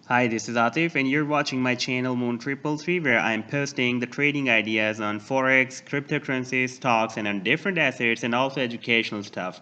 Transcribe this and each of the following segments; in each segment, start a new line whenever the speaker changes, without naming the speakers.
Hi, this is Atif and you're watching my channel Moon333 where I'm posting the trading ideas on forex, cryptocurrencies, stocks and on different assets and also educational stuff.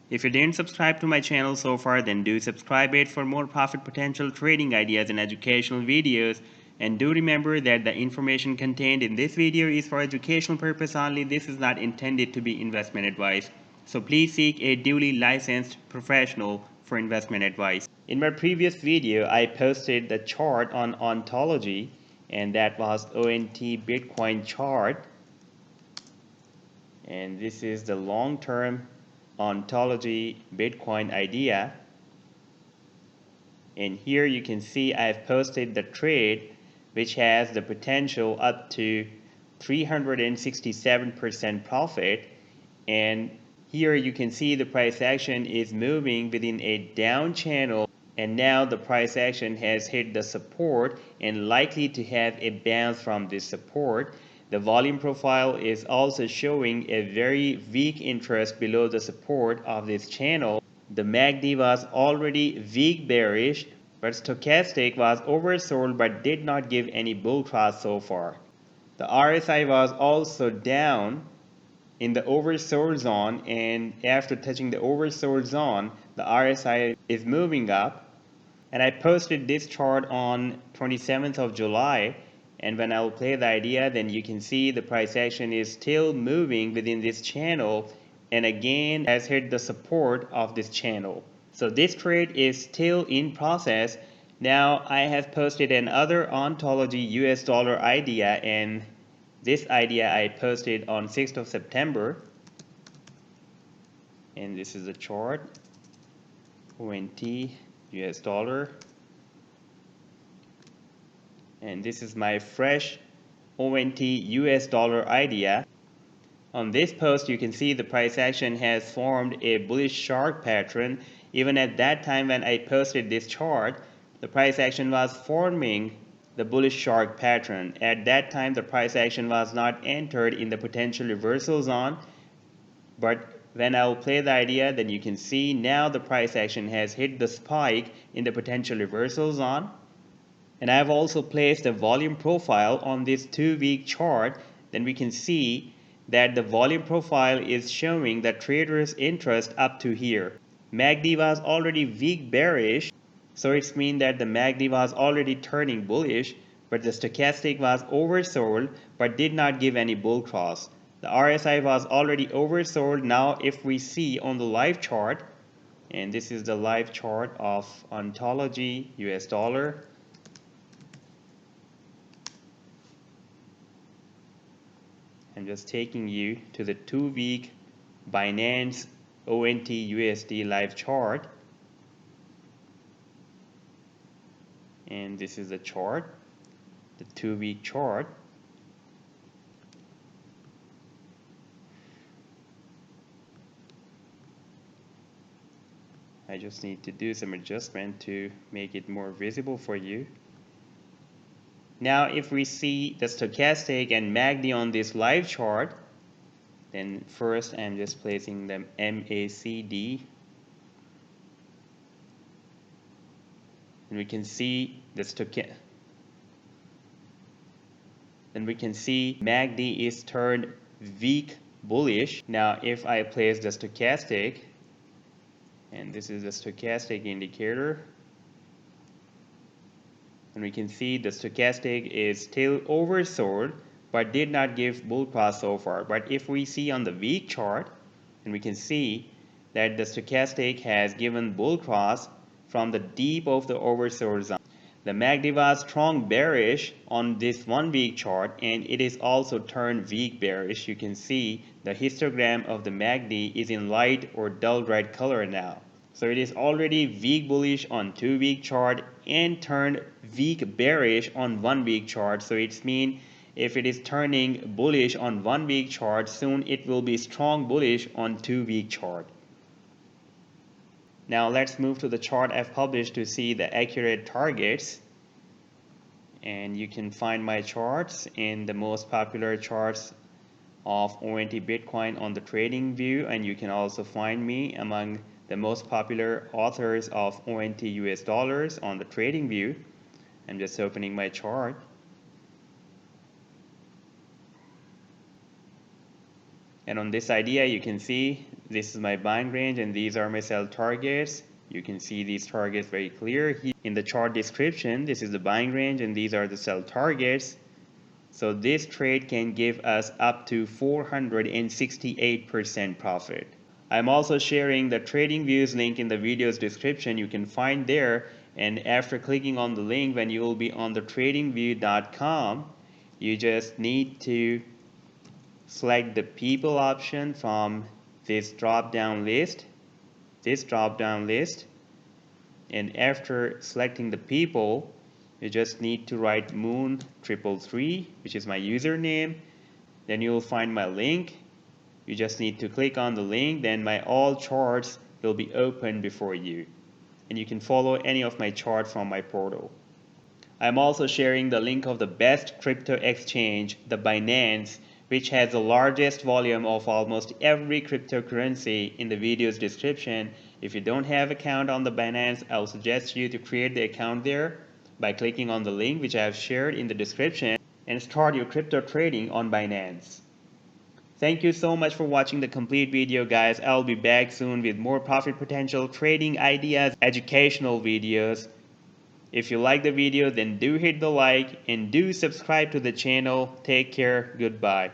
If you didn't subscribe to my channel so far, then do subscribe it for more profit potential trading ideas and educational videos. And do remember that the information contained in this video is for educational purpose only. This is not intended to be investment advice. So please seek a duly licensed professional for investment advice. In my previous video, I posted the chart on ontology, and that was ONT Bitcoin chart. And this is the long-term ontology Bitcoin idea. And here you can see I've posted the trade which has the potential up to 367% profit, and here you can see the price action is moving within a down channel, and now the price action has hit the support and likely to have a bounce from this support. The volume profile is also showing a very weak interest below the support of this channel. The MACD was already weak bearish, but Stochastic was oversold but did not give any bull cross so far. The RSI was also down in the oversold zone, and after touching the oversold zone, the RSI is moving up. And I posted this chart on 27th of July, and when I'll play the idea, then you can see the price action is still moving within this channel and again has hit the support of this channel. So this trade is still in process. Now I have posted another ontology US dollar idea, and this idea I posted on 6th of September. And this is the chart, ONT US dollar. And this is my fresh ONT US dollar idea. On this post, you can see the price action has formed a bullish shark pattern. Even at that time when I posted this chart, the price action was forming the bullish shark pattern. At that time, the price action was not entered in the potential reversal zone, but when I'll play the idea, then you can see now the price action has hit the spike in the potential reversal zone. And I've also placed a volume profile on this 2-week chart. Then we can see that the volume profile is showing the traders' interest up to here. MACD was already weak bearish, so it means that the MACD was already turning bullish, but the stochastic was oversold but did not give any bull cross. The RSI was already oversold. Now if we see on the live chart, and this is the live chart of ontology US dollar, I'm just taking you to the 2-week Binance ONT USD live chart. And this is the chart, the 2-week chart. I just need to do some adjustment to make it more visible for you. Now if we see the stochastic and MACD on this live chart, then first I'm just placing the MACD, and we can see the stochastic. Then we can see MACD is turned weak bullish. Now if I place the stochastic, and this is the stochastic indicator, and we can see the stochastic is still oversold but did not give bull cross so far. But if we see on the week chart, and we can see that the stochastic has given bull cross from the deep of the oversold zone. The MACD was strong bearish on this 1-week chart, and it is also turned weak bearish. You can see the histogram of the MACD is in light or dull red color now. So it is already weak bullish on 2-week chart and turned weak bearish on 1-week chart. So it means if it is turning bullish on 1-week chart, soon it will be strong bullish on 2-week chart. Now let's move to the chart I've published to see the accurate targets. And you can find my charts in the most popular charts of ONT Bitcoin on the Tradingview, and you can also find me among the most popular authors of ONT US dollars on the Tradingview. I'm just opening my chart. And on this idea, you can see this is my buying range and these are my sell targets. You can see these targets very clear. Here in the chart description, this is the buying range and these are the sell targets. So this trade can give us up to 468% profit. I'm also sharing the Tradingview's link in the video's description. You can find there, and after clicking on the link, when you will be on the tradingview.com, you just need to select the people option from this drop down list, and after selecting the people, you just need to write moon333, which is my username. Then you'll find my link. You just need to click on the link, then my all charts will be open before you. And you can follow any of my charts from my portal. I'm also sharing the link of the best crypto exchange, the Binance, which has the largest volume of almost every cryptocurrency in the video's description. If you don't have an account on the Binance, I'll suggest you to create the account there by clicking on the link which I have shared in the description and start your crypto trading on Binance. Thank you so much for watching the complete video, guys. I'll be back soon with more profit potential, trading ideas, educational videos. If you like the video, then do hit the like and do subscribe to the channel. Take care. Goodbye.